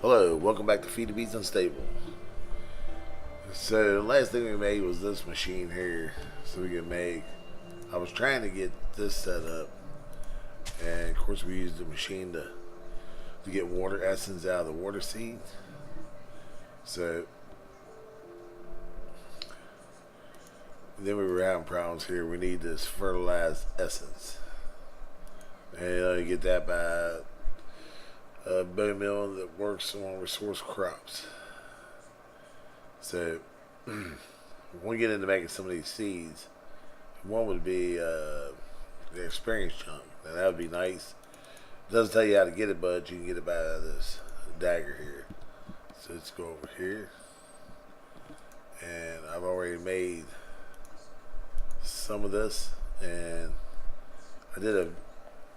Hello, welcome back to Ftb Unstable. So the last thing we made was this machine here, so we could make. I was trying to get this set up, and of course we used the machine to get water essence out of the water seed. So then we were having problems here. We need this fertilized essence, and you get that by a bone mill that works on resource crops. So when we get into making some of these seeds, one would be the experience chunk. Now that would be nice. It doesn't tell you how to get it, but you can get it by this dagger here. So let's go over here, and I've already made some of this, and I did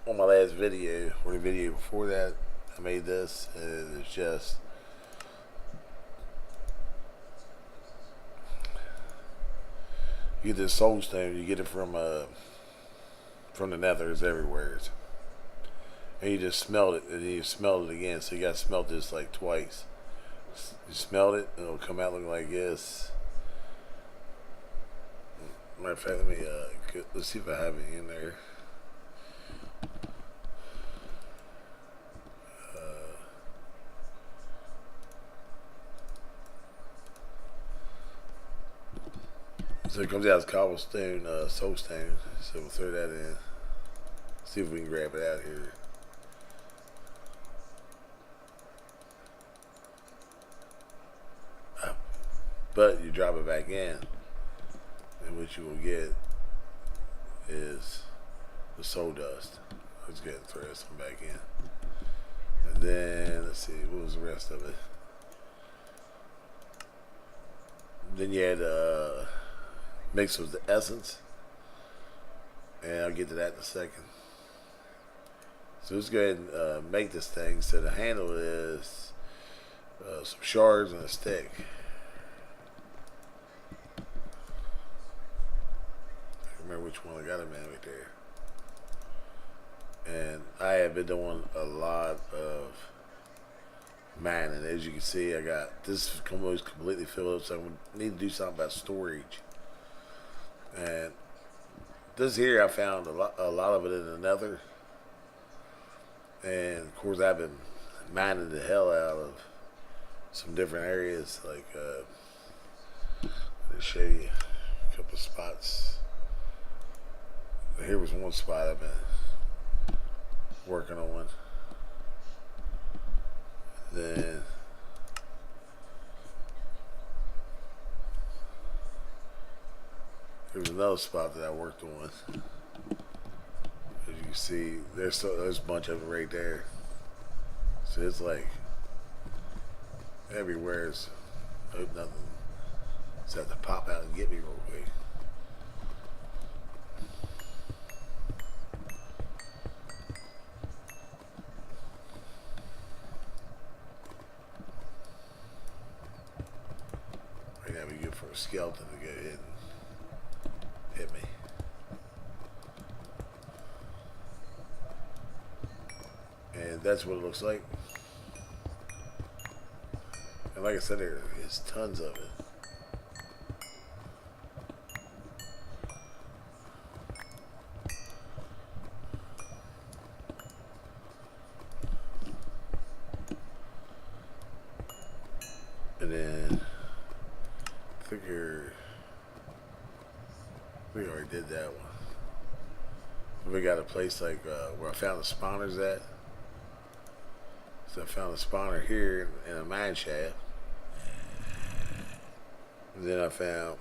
on my last video or the video before that. I made this, and it's just you get this soul stone. You get it from the nether. It's everywhere, and you just smelt it, and then you smelt it again. So you got to smelt this like twice. You smelt it, and it'll come out looking like this. Matter of fact, let's see if I have it in there. So it comes out as cobblestone, soulstone. So we'll throw that in. See if we can grab it out here. But you drop it back in, and what you will get is the soul dust. Let's get throw this one back in, and then let's see what was the rest of it. Then you had mix with the essence, and I'll get to that in a second. So let's go ahead and make this thing. So the handle is some shards and a stick. I can't remember which one I got them in right there. And I have been doing a lot of mining. As you can see, I got this almost completely filled up, so I need to do something about storage. And this here, I found a lot of it in the nether, and of course I've been mining the hell out of some different areas. Like let me show you a couple of spots. Here was one spot I've been working on. Then there's another spot that I worked on. As you can see, there's a bunch of it right there. So it's like everywhere. I hope nothing just have to pop out and get me real quick. Right now we good for a skeleton to go ahead and hit me. And that's what it looks like. And like I said, there is tons of it. And then I think we already did that one. We got a place like where I found the spawners at. So I found a spawner here in a mine shaft. And then I found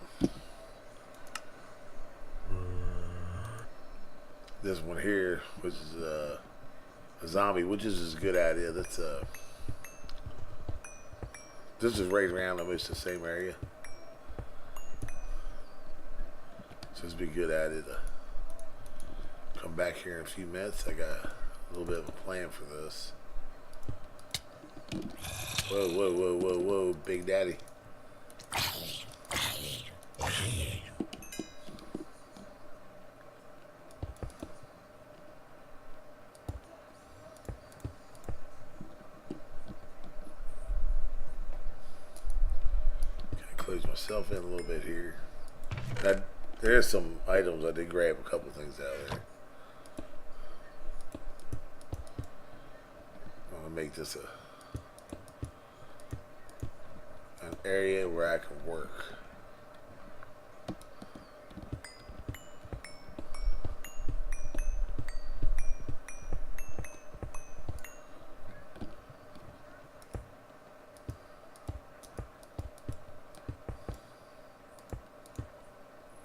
this one here, which is a zombie, which is a good idea. That's this is right around almost the same area. So it's be a good idea to come back here in a few minutes. I got a little bit of a plan for this. Whoa, whoa, whoa, whoa, whoa, Big Daddy. squeeze myself in a little bit here. Now, there's some items I did grab a couple things out of there. I'm gonna make this an area where I can work.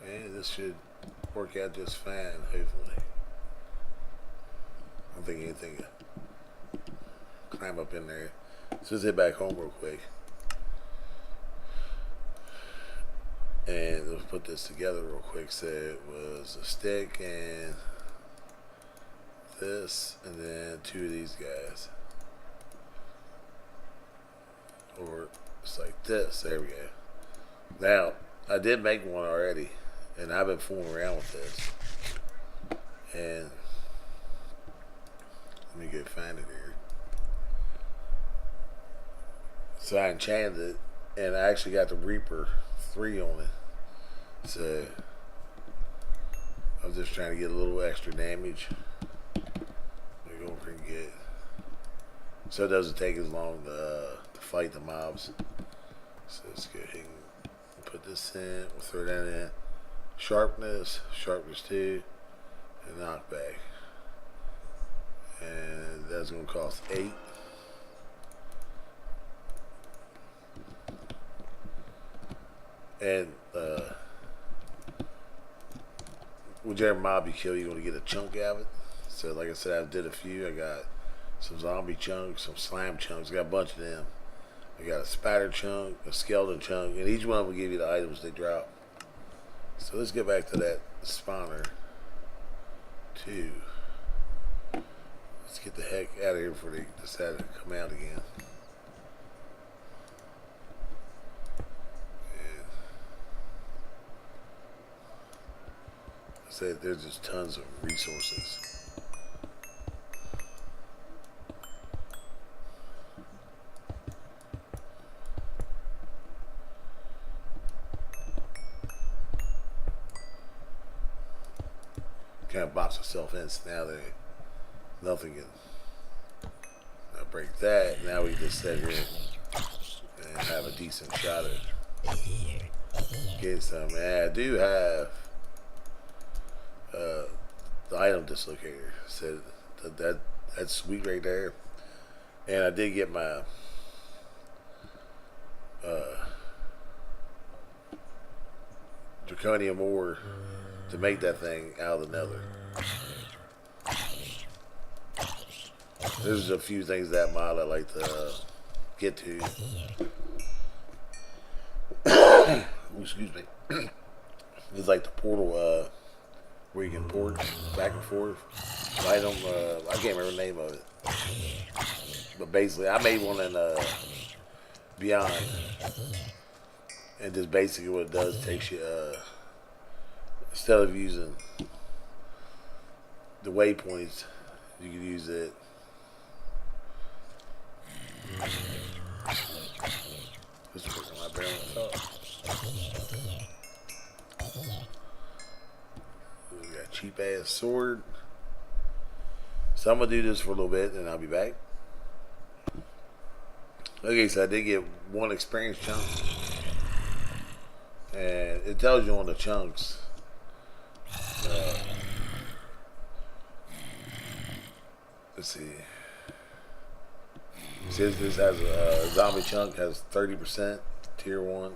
And this should work out just fine, hopefully. I don't think anything will climb up in there. Let's just head back home real quick. And let's put this together real quick. So it was a stick and this, and then 2 of these guys. Or it's like this. There we go. Now, I did make one already, and I've been fooling around with this. And let me go find it here. So I enchanted it, and I actually got the Reaper 3 on it. So I'm just trying to get a little extra damage. Let me go over and get, so it doesn't take as long to fight the mobs. So let's go ahead and put this in. We'll throw that in. Sharpness 2, and knockback. And that's going to cost 8. And whichever mob you kill, you're going to get a chunk out of it. So like I said, I did a few. I got some zombie chunks, some slime chunks. I got a bunch of them. I got a spider chunk, a skeleton chunk, and each one will give you the items they drop. So let's get back to that spawner 2. Let's get the heck out of here before they decide to come out again. Say there's just tons of resources. Kind of box myself in, so now nothing can break that. Now we just sit here and have a decent shot at getting some. And I do have the item dislocator, so that's sweet right there. And I did get my draconium ore to make that thing out of the nether. There's a few things that mod I like to get to. Excuse me. It's like the portal where you can port back and forth. I can't remember the name of it. But basically, I made one in Beyond. And just basically what it does, takes you, instead of using the waypoints, you can use it. This is working my barrel up. We got a cheap ass sword. So I'm gonna do this for a little bit and I'll be back. Okay, so I did get 1 experience chunk. And it tells you on the chunks. Let's see. It says this has a zombie chunk has 30% tier 1,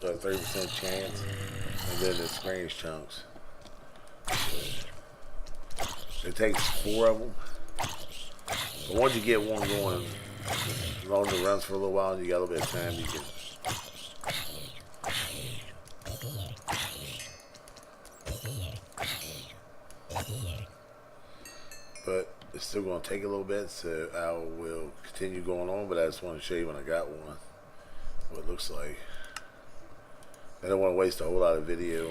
30% chance, and then the experience chunks. It takes 4 of them. But once you get one going, as long as it runs for a little while and you got a little bit of time, you can. But it's still going to take a little bit, so I will continue going on. But I just want to show you when I got one, what it looks like. I don't want to waste a whole lot of video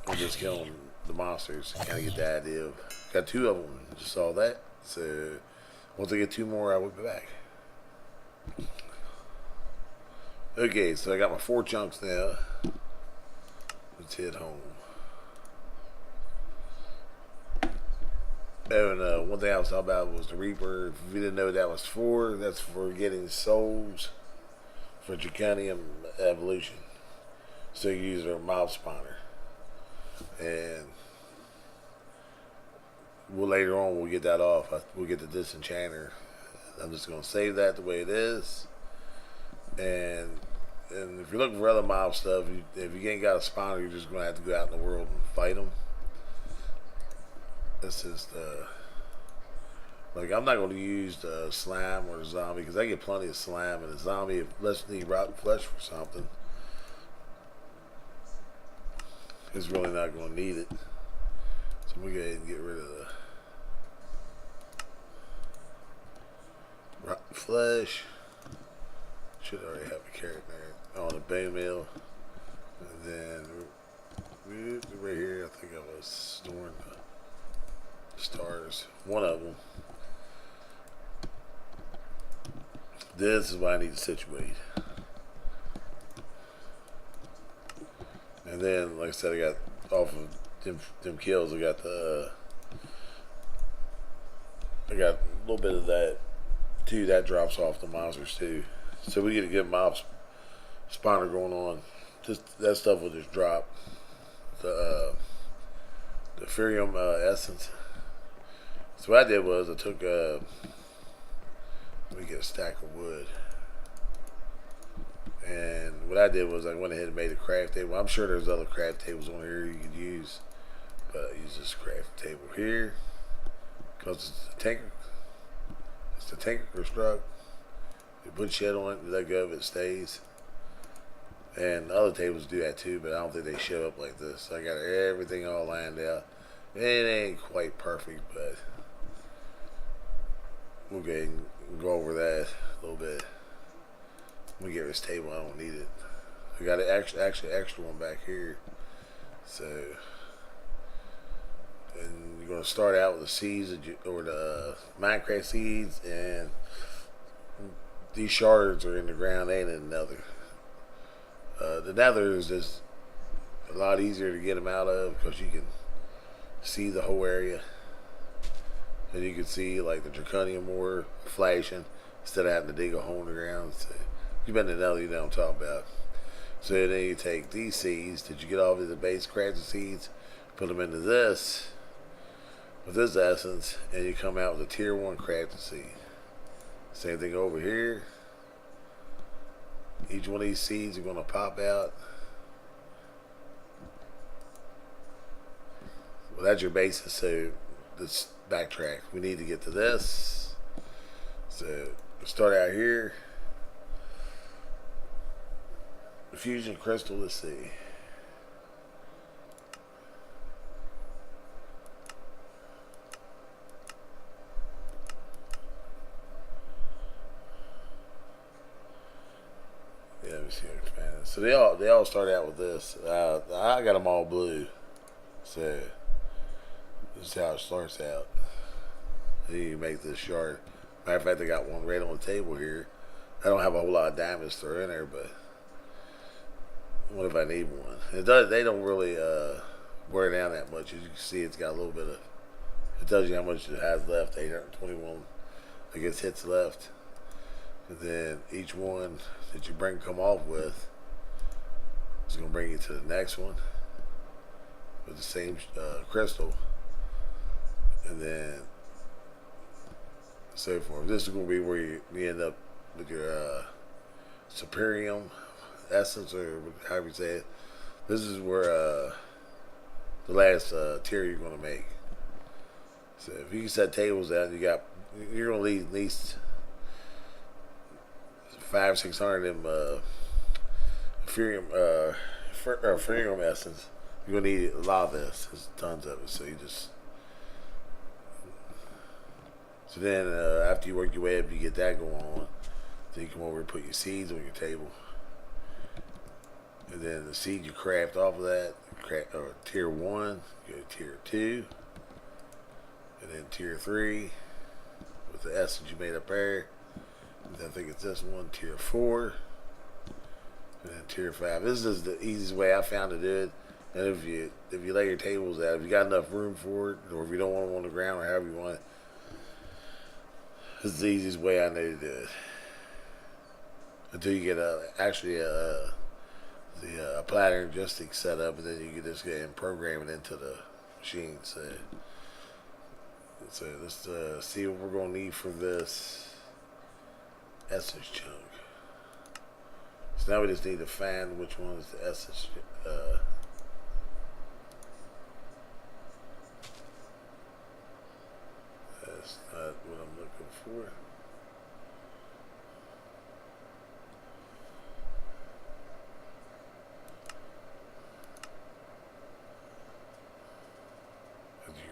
on just killing the monsters. Kind of get the idea of. Got 2 of them. Just saw that. So once I get 2 more, I will be back. Okay, so I got my 4 chunks now. Let's hit home. And one thing I was talking about was the Reaper. If you didn't know what that was for, that's for getting souls for Draconium Evolution. So you use our mob spawner. And later on we'll get that off. We'll get the Disenchanter. I'm just going to save that the way it is. And if you're looking for other mob stuff, if you ain't got a spawner, you're just going to have to go out in the world and fight them. This is like I'm not going to use the slime or the zombie because I get plenty of slime, and the zombie lets me rotten flesh for something. It's really not going to need it. So I'm going to go ahead and get rid of the rotten flesh. Should already have a carrot there on the bone meal. And then right here, I think I was storing the stars. One of them. This is what I need to situate. And then, like I said, I got off of them kills. I got a little bit of that too. That drops off the monsters too. So we get a good mob spawner going on. Just that stuff will just drop. The Furium essence. So what I did was I took let me get a stack of wood. And what I did was I went ahead and made a craft table. I'm sure there's other craft tables on here you could use, but I use this craft table here because it's the tanker construct. You put shit on it, let go of it, stays. And other tables do that too, but I don't think they show up like this. I got everything all lined out. It ain't quite perfect, but we'll go ahead and go over that a little bit. Let me get this table. I don't need it. I got an actually extra one back here. So, and you're gonna start out with the seeds or the Minecraft seeds, and these shards are in the ground and in the nether. The nether is just a lot easier to get them out of because you can see the whole area, and you can see like the Draconium ore flashing instead of having to dig a hole in the ground. So, you've been in the nether, you know what I'm talking about. So then you take these seeds that you get off of the base crafted seeds, put them into this with this essence, and you come out with a tier 1 crafted seed. Same thing over here. Each one of these seeds are going to pop out. Well, that's your basis. So let's backtrack. We need to get to this. So start out here. The fusion crystal. Let's see. Yeah, let me see. So they all start out with this. I got them all blue. So this is how it starts out. Then you make this shard. Matter of fact, I got one right on the table here. I don't have a whole lot of diamonds thrown in there, but what if I need one? They don't really wear down that much. As you can see, it's got a little bit of. It tells you how much it has left. 821, I guess, hits left. And then each one that you come off with is going to bring you to the next one with the same crystal, and then so forth. This is going to be where you end up with your Superium essence, or however you say it. This is where the last tier you're going to make. So if you can set tables out, you're going to need at least 500 or 600 of them Furium essence. You're going to need a lot of this. There's tons of it. So then after you work your way up, you get that going on. Then you come over and put your seeds on your table. And then the seed you craft off of that, tier 1, you go to tier 2, and then tier 3 with the essence you made up there. And I think it's this one, tier 4, And tier 5. This is the easiest way I found to do it. And if you lay your tables out, if you got enough room for it, or if you don't want them on the ground or however you want it, this is the easiest way I know to do it. Until you get the platter joystick set up, and then you can just get and program it into the machine. So let's see what we're gonna need for this essence chunk. So now we just need to find which one is the essence. That's not what I'm looking for.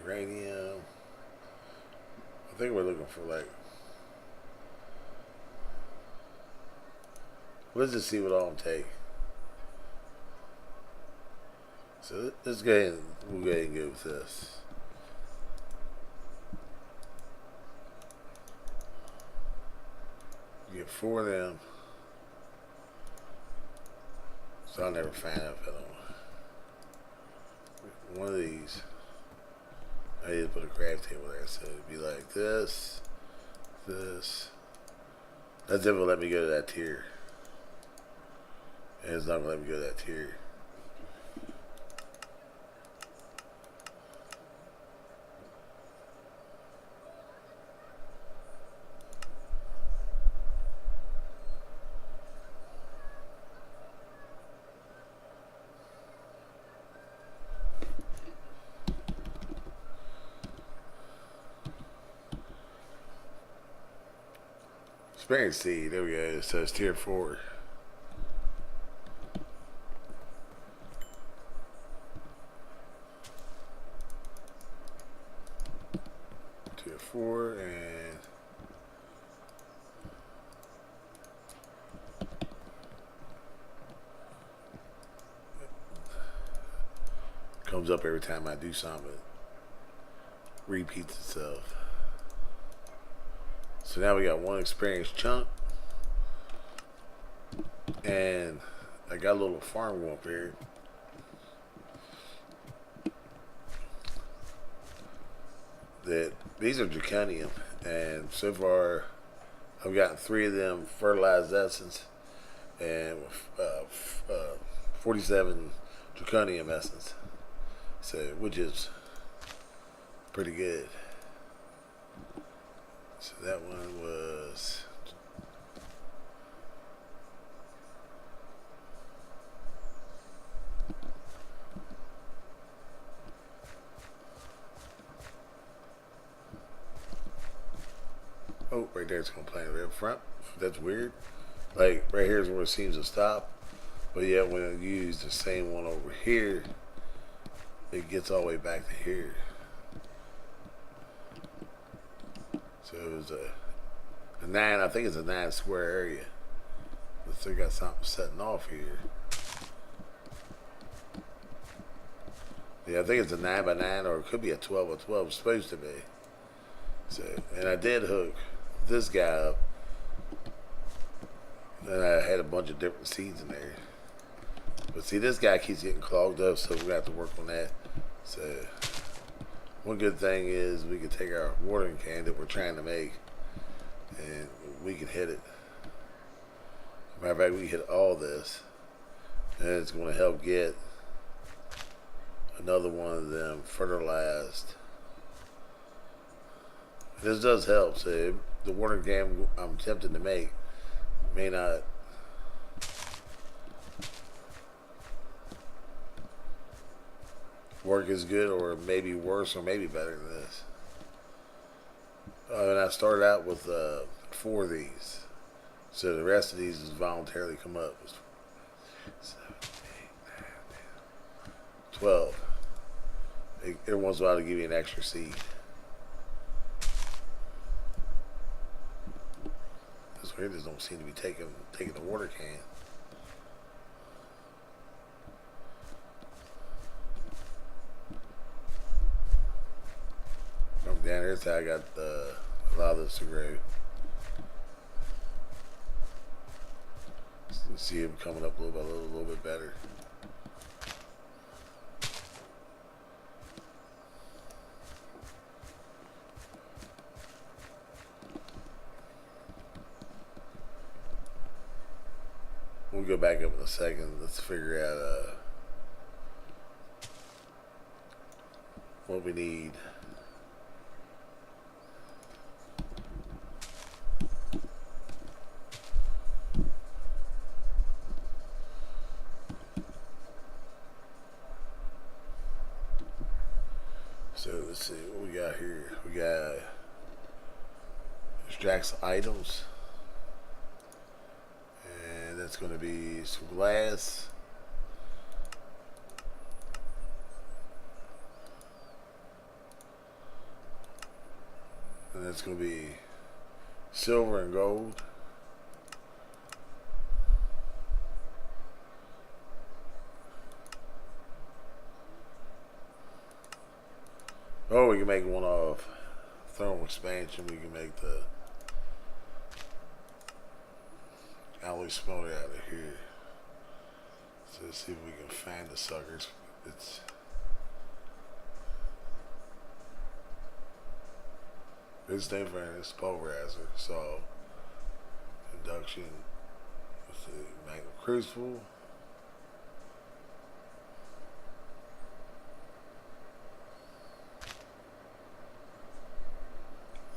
Uranium. I think we're looking for like. Let's just see what all them take. So let's go ahead and we'll go ahead and go with this. You get 4 of them. So I'll never find out if I don't. One of these. I need to put a craft table there, so it'd be like this, this. That's if it'll let me go to that tier. And it's not gonna let me go to that tier. Experience seed, there we go. It says tier 4. Tier 4 and comes up every time I do something. It repeats itself. So now we got 1 experience chunk, and I got a little farm going up here. That these are draconium, and so far I've gotten 3 of them fertilized essence and 47 draconium essence, so which is pretty good. So that one was right there. It's complaining right up front. That's weird. Like right here is where it seems to stop, but yeah, when I use the same one over here, it gets all the way back to here. So it was a 9, I think it's a 9 square area. But still got something setting off here. Yeah, I think it's a 9 by 9, or it could be a 12 by 12. It's supposed to be. So, and I did hook this guy up. Then I had a bunch of different seeds in there. But see, this guy keeps getting clogged up, so we're going to have to work on that. So one good thing is we can take our watering can that we're trying to make and we can hit it. Matter of fact, we can hit all this, and it's going to help get another one of them fertilized. This does help. So the watering can I'm tempted to make may not work as good, or maybe worse, or maybe better than this. And I started out with 4 of these, so the rest of these is voluntarily come up. 7, 8, 9, 10, 12. Every once in a while to give you an extra seed. This way, just don't seem to be taking the water can. Down here, so I got a lot of this to grow. You see him coming up little by little, a little bit better. We'll go back up in a second. Let's figure out what we need. So let's see what we got here. We got extracts items. And that's going to be some glass. And that's going to be silver and gold. Or we can make one of thermal expansion. We can make the alloy smelter out of here. So let's see if we can find the suckers. It's thing furnace, pulverizer, so induction, let's see, magnum crucible.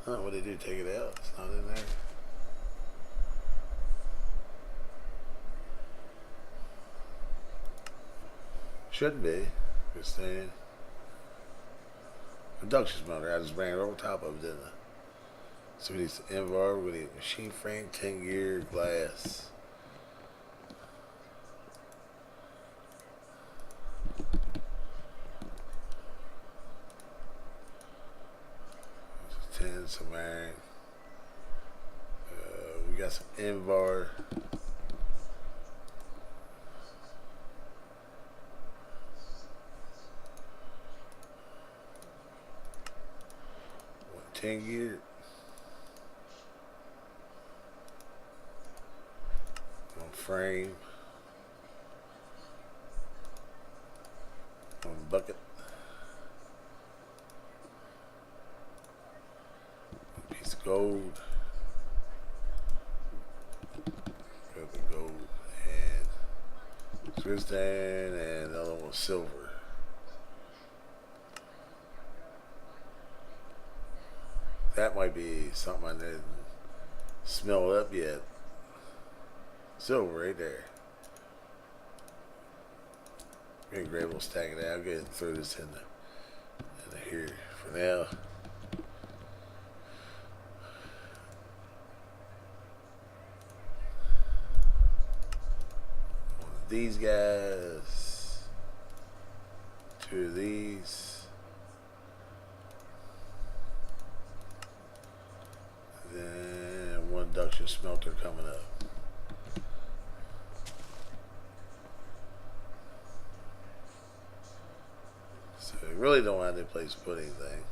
Oh, what they do, take it out? It's not in there. Shouldn't be. Just saying. Induction smelter, I just ran it over top of it, didn't I? So we need some invar, we need machine frame, 10 gear, glass. Some iron. We got some invar. One 10 gear. One frame. One bucket. Gold. Got the gold and tristan, and the other one silver. That might be something I didn't smell up yet. Silver right there. I'm gonna grab a little stack of that. I'll go ahead and throw this in here for now. These guys, 2 of these, then one induction smelter coming up. So we really don't have any place to put anything.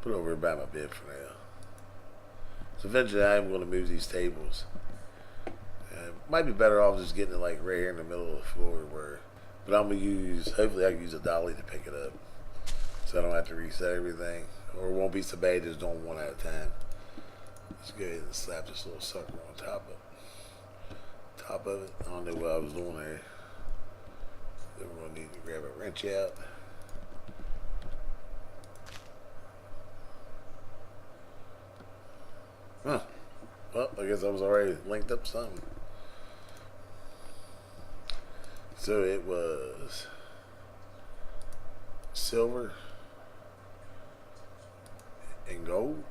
Put it over by my bed for now. So eventually I'm going to move these tables. Might be better off just getting it like right here in the middle of the floor but I'm going to use, hopefully I can use a dolly to pick it up. So I don't have to reset everything. Or it won't be so bad just doing one at a time. Let's go ahead and slap this little sucker on top of it. I don't know what I was doing there. Then we're going to need to grab a wrench out. Huh. Well, I guess I was already linked up to something. So it was silver and gold.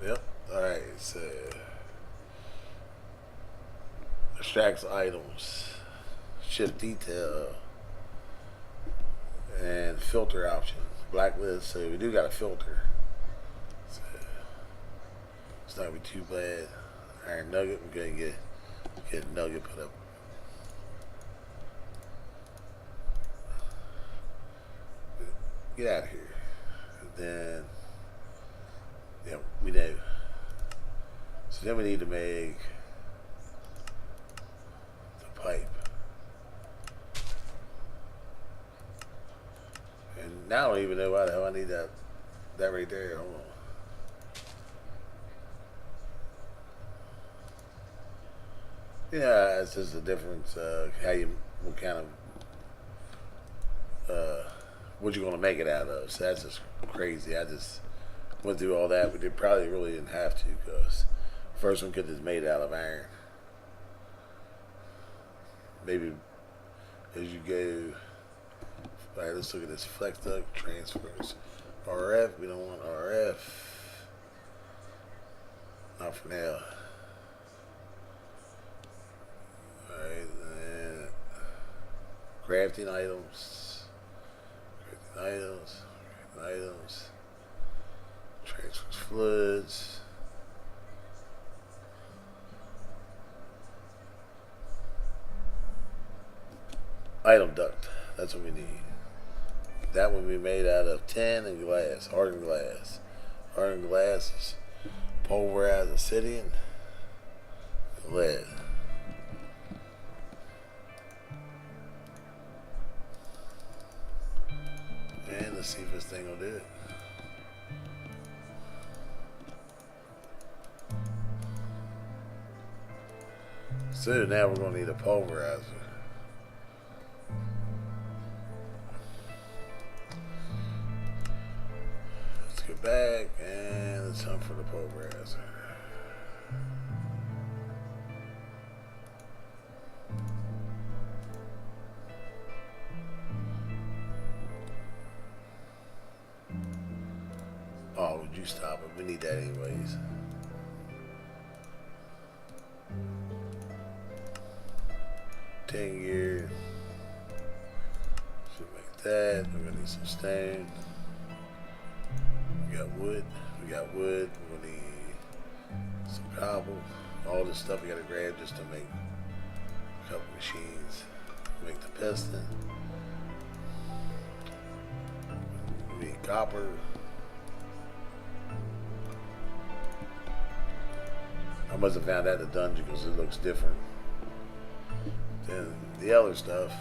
Yep. Alright, so extracts items, shift detail, and filter options, blacklist. So we do got a filter. So it's not gonna be too bad. Iron nugget, we're gonna get a nugget put up. Get out of here. And then, yeah, we know. So then we need to make the pipe. And now I don't even know why the hell I need that right there. Hold on. Yeah, it's just a difference. How you, what kind of, what you're gonna make it out of. So that's just crazy. I just went through all that, but they probably really didn't have to, because first one could have made out of iron. Maybe as you go. All right, let's look at this flex duct transfers. RF, we don't want RF. Not for now. Alright, then crafting items. Crafting items. Transfers fluids. Item duct. That's what we need. That one we made out of tin and glass, hardened glass. Hardened glass is pulverized obsidian and lead. And let's see if this thing will do it. So now we're going to need a pulverizer. Let's go back and let's hunt for the pulverizer. Oh, would you stop it? We need that anyways. Years. Should make that. We're gonna need some stone. We got wood. We're gonna need some cobble. All this stuff we gotta grab just to make a couple machines. Make the piston. We need copper. I must have found that in the dungeon because it looks different than the other stuff.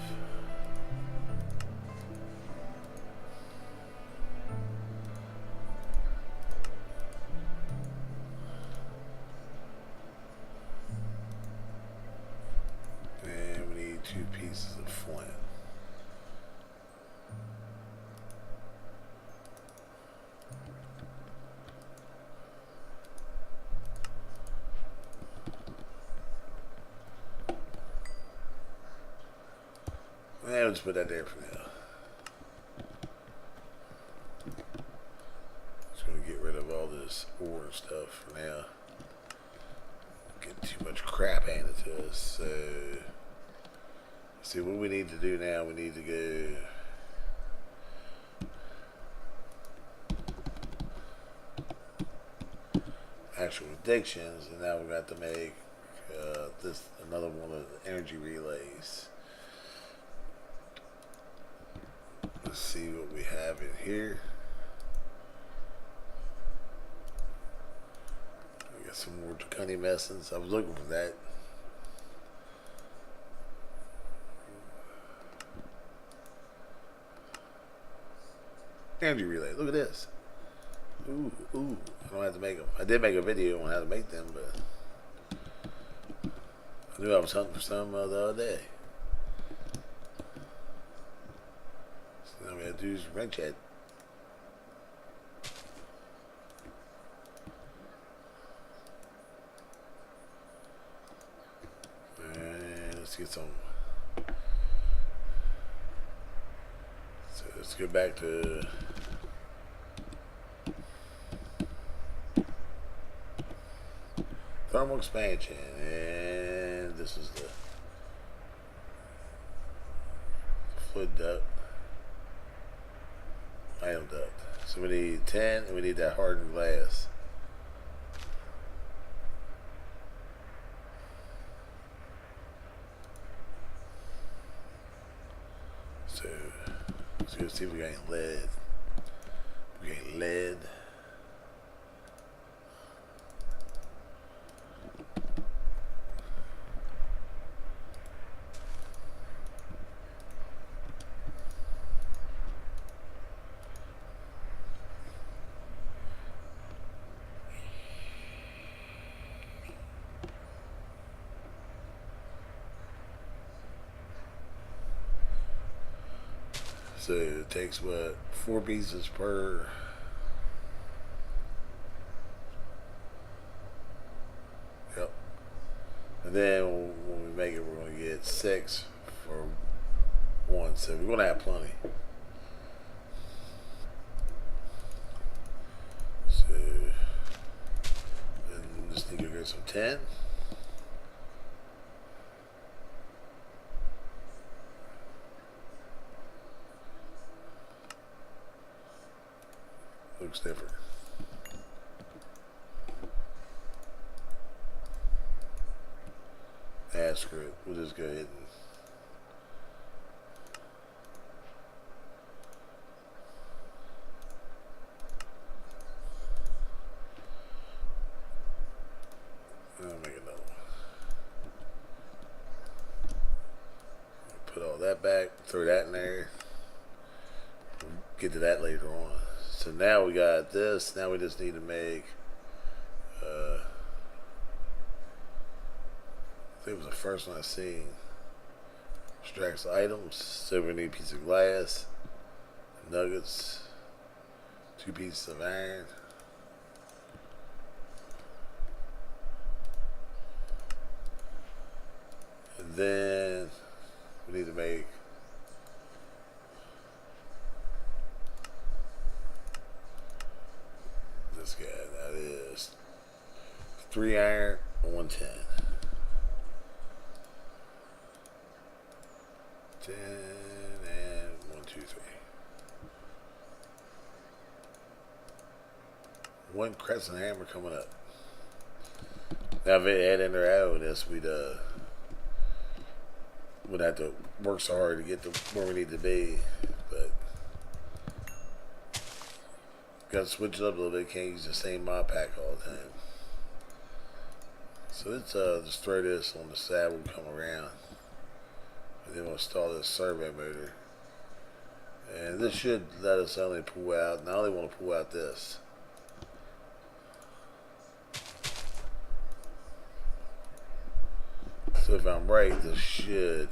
And we need 2 pieces of flint. And let's put that there for now. Just gonna get rid of all this ore and stuff for now. Getting too much crap handed to us. So, see what we need to do now. We need to go. Actual addictions, and now we got to make this another one of the energy relays. Let's see what we have in here. We got some more draconium essence. I was looking for that. Energy relay. Look at this. Ooh, ooh. I don't have to make them. I did make a video on how to make them, but I knew I was hunting for some the other day. So now we have to do is wrench it. And let's get some. So let's go back to. Thermal expansion, and this is the fluid duct, item duct. So we need 10, and we need that hardened glass. So let's go see if we got any lead. Okay, lead. So it takes what, 4 pieces per. Yep. And then when we make it, we're going to get 6 for 1. So we're going to have plenty. So then just need to get some 10. Looks different. Ah, screw it. We'll just go ahead and. I'll make another one. Put all that back. Throw that in there. We'll get to that later on. So now we got this. Now we just need to make. I think it was the first one I seen. Extracts items. So we need a piece of glass, nuggets, 2 pieces of iron. And then we need to make this guy. That is 3 iron and 1 tin. 10 and 1, 2, 3. 1 crescent hammer coming up. Now if it had interact with this, we'd have to work so hard to get to where we need to be, but gotta switch it up a little bit. Can't use the same mod pack all the time. So let's just throw this on the side when we come around, and then we'll install this servo motor. And this should let us only pull out, and I only want to pull out this. So if I'm right, this should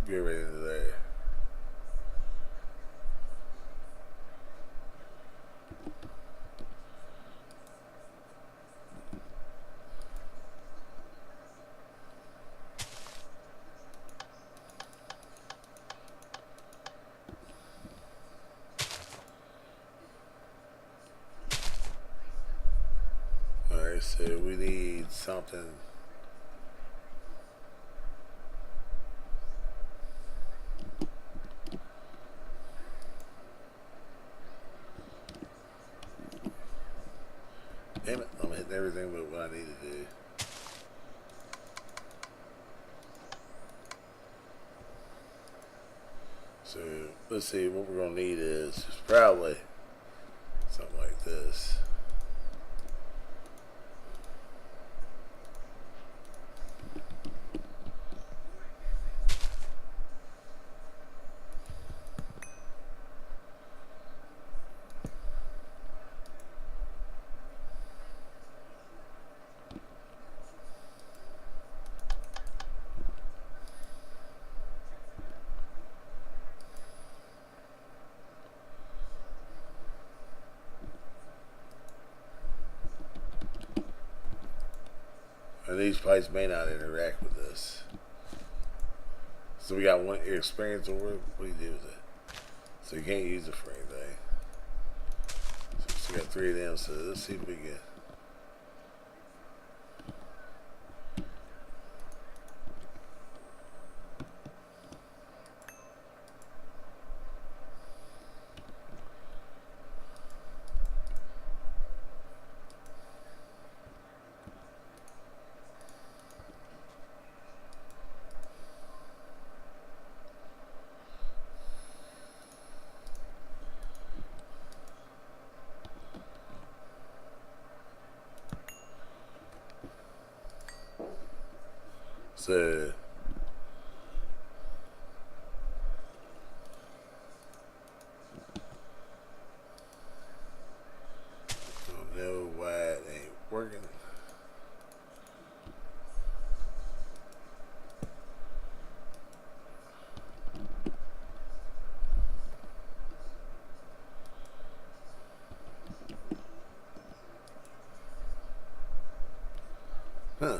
get right into there. Alright, so we need something. Damn it, I'm hitting everything but what I need to do. So let's see, what we're going to need is probably something like this. And these pipes may not interact with this. So we got 1 experience over it. What do you do with it? So you can't use it for anything. So we got 3 of them. So let's see if we can. So I don't know why it ain't working. Huh.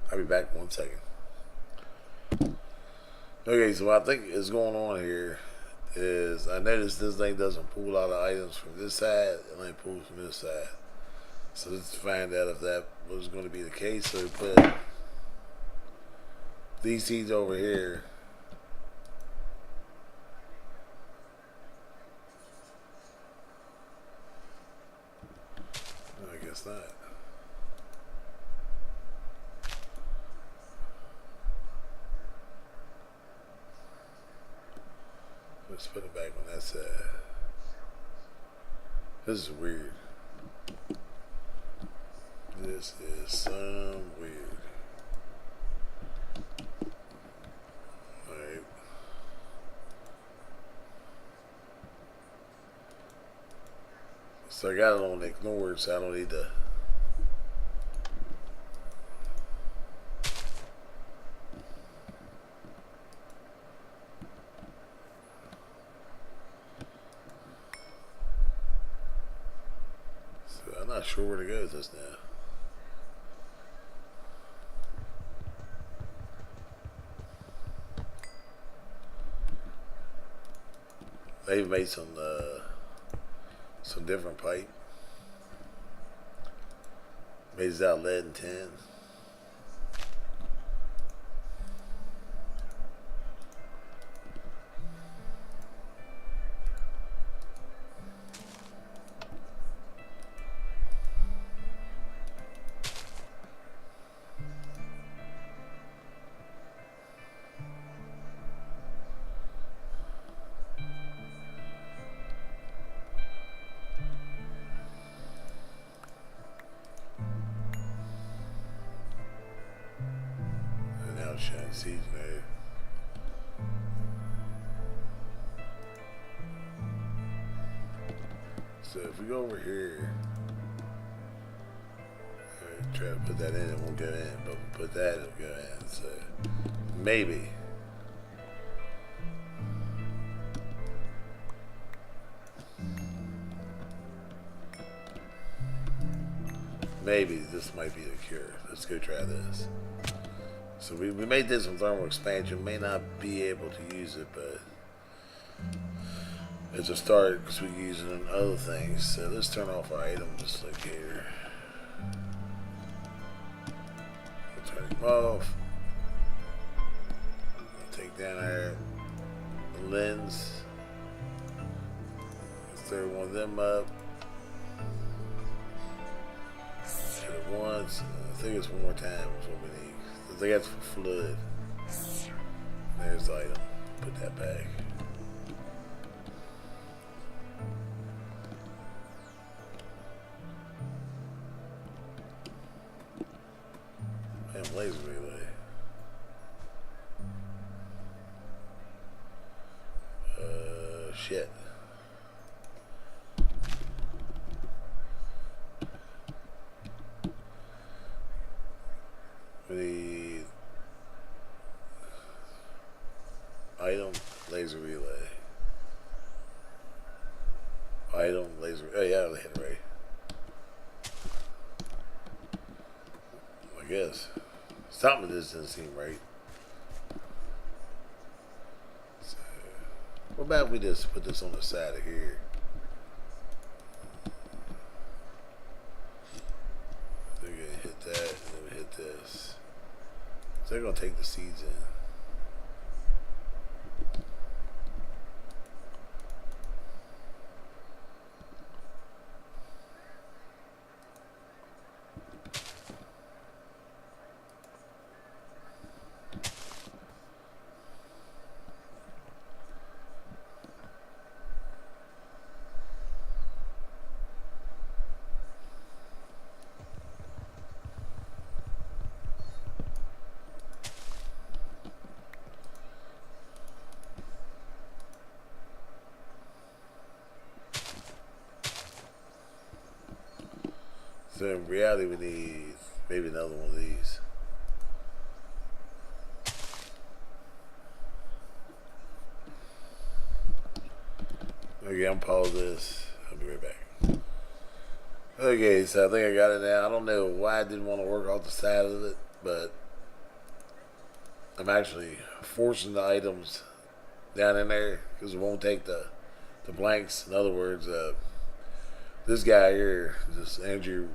I'll be back 1 second. Okay, so what I think is going on here is I noticed this thing doesn't pull out of items from this side, it only pulls from this side. So let's find out if that was going to be the case. So we put these seeds over here. No, I guess not. Let's put it back on that side. This is weird. This is some weird. Alright. So I got it on ignore, so I don't need to. So I'm not sure where to go with this now. They've made some different pipe. Made this out lead and tin. Shine seeds there. So if we go over here, try to put that in, it won't go in, but we put that, it'll go in. So maybe. Maybe this might be the cure. Let's go try this. So we made this in thermal expansion. May not be able to use it, but it's a start because we use it in other things. So let's turn off our items locator. We'll turn him off. We'll take down our lens. Let's throw one of them up. Hit it once. I think it's one more time is what we need. I think that's for flood. There's the item. Put that back. Man, laser relay. Shit. We need item laser relay. Item laser. Oh yeah, I hit it right. I guess something of this doesn't seem right. So, what about if we just put this on the side of here? They're gonna hit that, and then we hit this. So they're gonna take the seeds in. So in reality, we need maybe another one of these. Okay, I'm pause this. I'll be right back. Okay, so I think I got it now. I don't know why I didn't want to work off the side of it, but I'm actually forcing the items down in there because it won't take the blanks. In other words, this guy here, this Andrew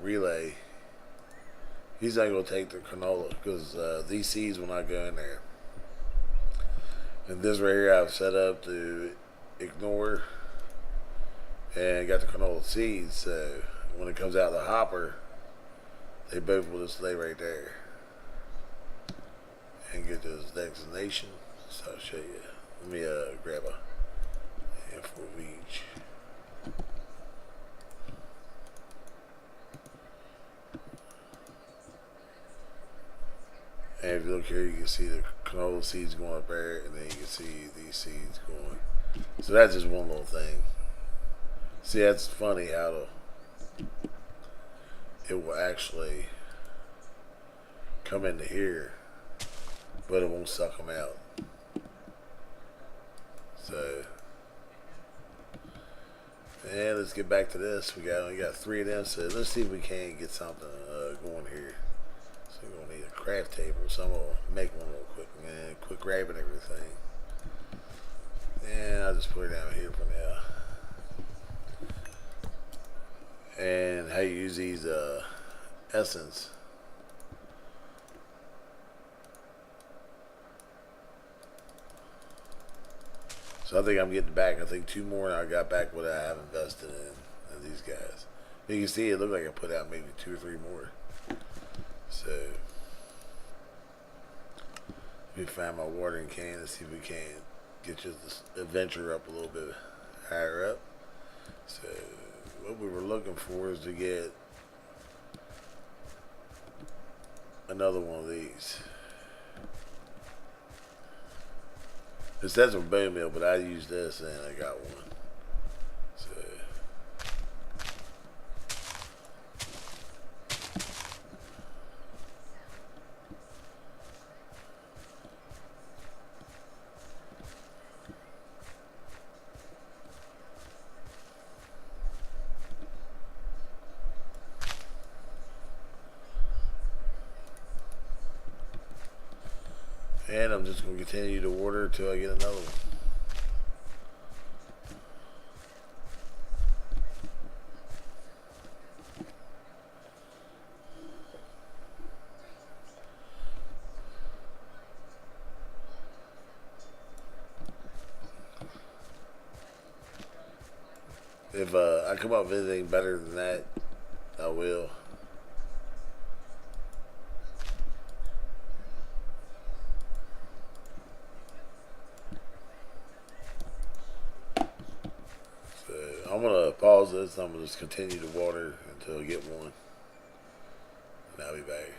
relay, he's not going to take the canola because these seeds will not go in there. And this right here I've set up to ignore and got the canola seeds, so when it comes out of the hopper, they both will just lay right there and get this destination. So I'll show you. Let me grab a handful of each. And if you look here, you can see the canola seeds going up there, and then you can see these seeds going. So that's just one little thing. See, that's funny how it will actually come into here, but it won't suck them out. So, and let's get back to this. We got 3 of them. So let's see if we can get something going here. So we're gonna need a craft table. So I'm gonna make one real quick, man. Quick grabbing everything. And I'll just put it down here for now. And how you use these essence. So I think I'm getting back. I think 2 more, and I got back what I have invested in these guys. You can see it looked like I put out maybe 2 or 3 more. So let me find my watering can and see if we can get just this adventure up a little bit higher up. So what we were looking for is to get another one of these. It says a bone meal, but I used this and I got one. So and I'm just going to continue to water until I get another one. If I come up with anything better than that, I will. I'm going to pause this. I'm going to just continue to water until I get one. And I'll be back.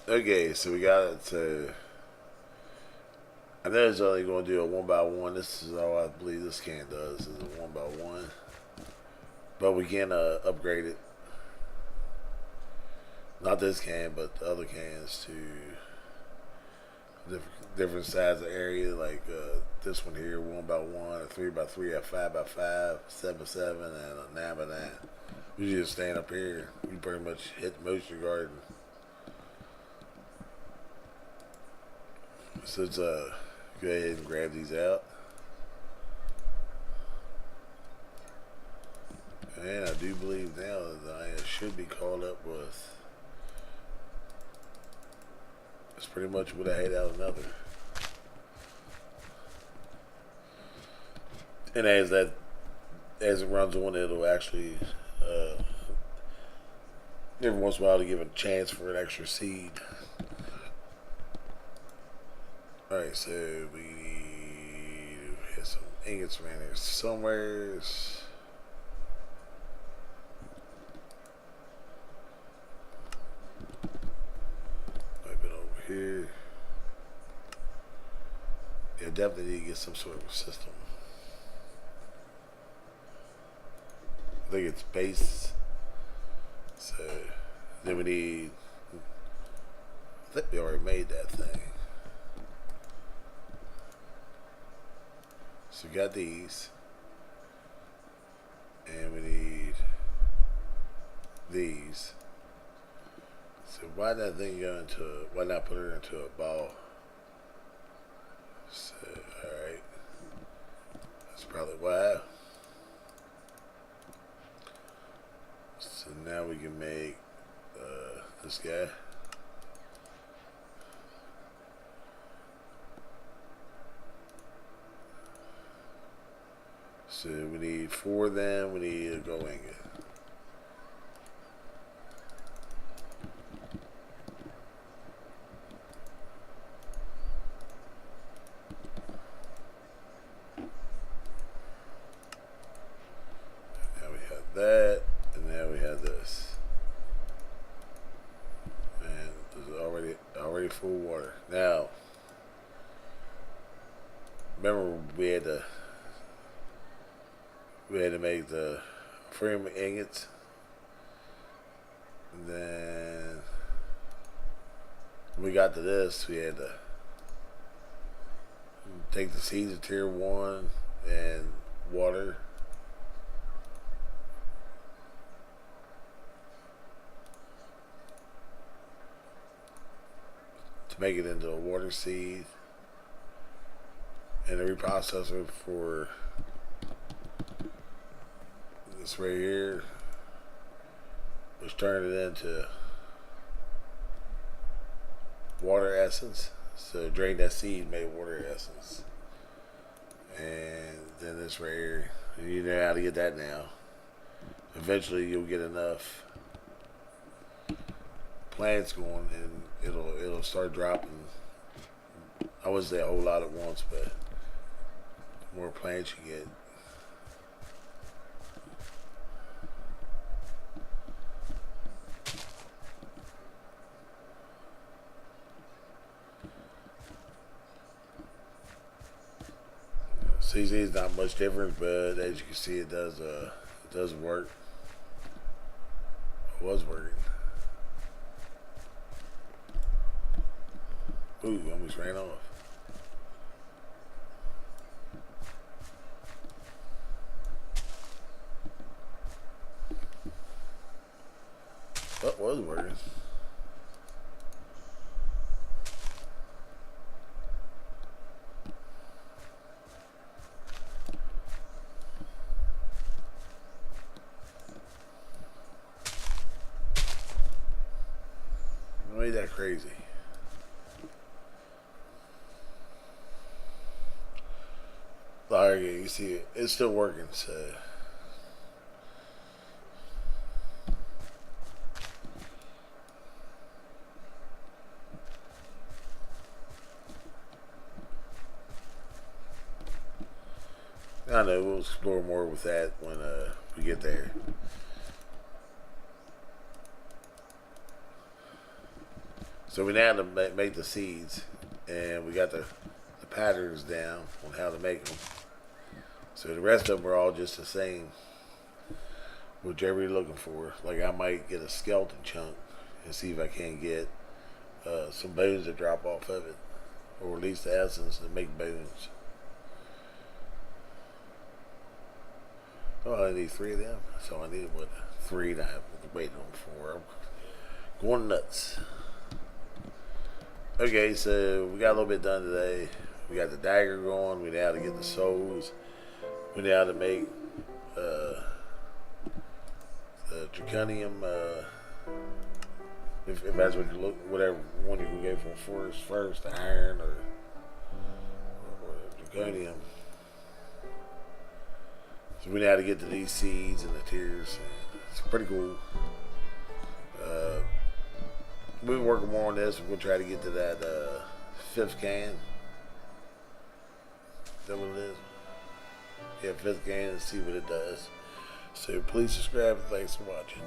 Okay, so we got it. So I know it's only going to do a 1 by 1. This is all I believe this can does, is a 1 by 1. But we can upgrade it. Not this can, but the other cans to different size of area, like this one here, 1 by 1, a 3 by 3, a 5 by 5, 7 by 7, and a 9 by 9. You just stand up here, you pretty much hit most of your garden. So let's go ahead and grab these out. And I do believe now that I should be caught up with. That's pretty much what I had out another. And as it runs on, it'll actually every once in a while to give a chance for an extra seed. Alright, so we have some ingots around here somewhere. Might be over here. Yeah, definitely need to get some sort of a system. I think it's base. So then we need, I think we already made that thing. So we got these. And we need these. So why that thing go into, why not put her into a ball? So, alright. That's probably why. So now we can make this guy. So we need 4 of them, we need a go ingot. Now we have that, and now we have this. And this is already full water. Now, remember we had to make the frame ingots, and then when we got to this, we had to take the seeds of tier 1 and water, to make it into a water seed, and a reprocessor for this right here, which turned it into water essence. So drain that seed, made water essence. And then this right here, you know how to get that now. Eventually you'll get enough plants going and it'll start dropping. I wouldn't say a whole lot at once, but the more plants you get, CZ is not much different, but as you can see, it does work. It was working. Ooh, almost ran off. That was working. Ain't that crazy? Alright, you see it. It's still working, so. I know, we'll explore more with that when we get there. So we now to make the seeds, and we got the patterns down on how to make them. So the rest of them are all just the same, whichever you're looking for. Like I might get a skeleton chunk and see if I can get some bones to drop off of it, or at least the essence to make bones. Oh, I need 3 of them. So I needed 3 and I have waiting on 4. I'm going nuts. Okay, so we got a little bit done today. We got the dagger going. We know how to get the souls. We know how to make the draconium. If that's what you look, whatever one you can go for first, the iron or draconium. So we know how to get to these seeds and the tiers. It's pretty cool. We've been working more on this. We'll try to get to that 5th can. Is that what it is? Yeah, 5th can, and see what it does. So please subscribe and thanks for watching.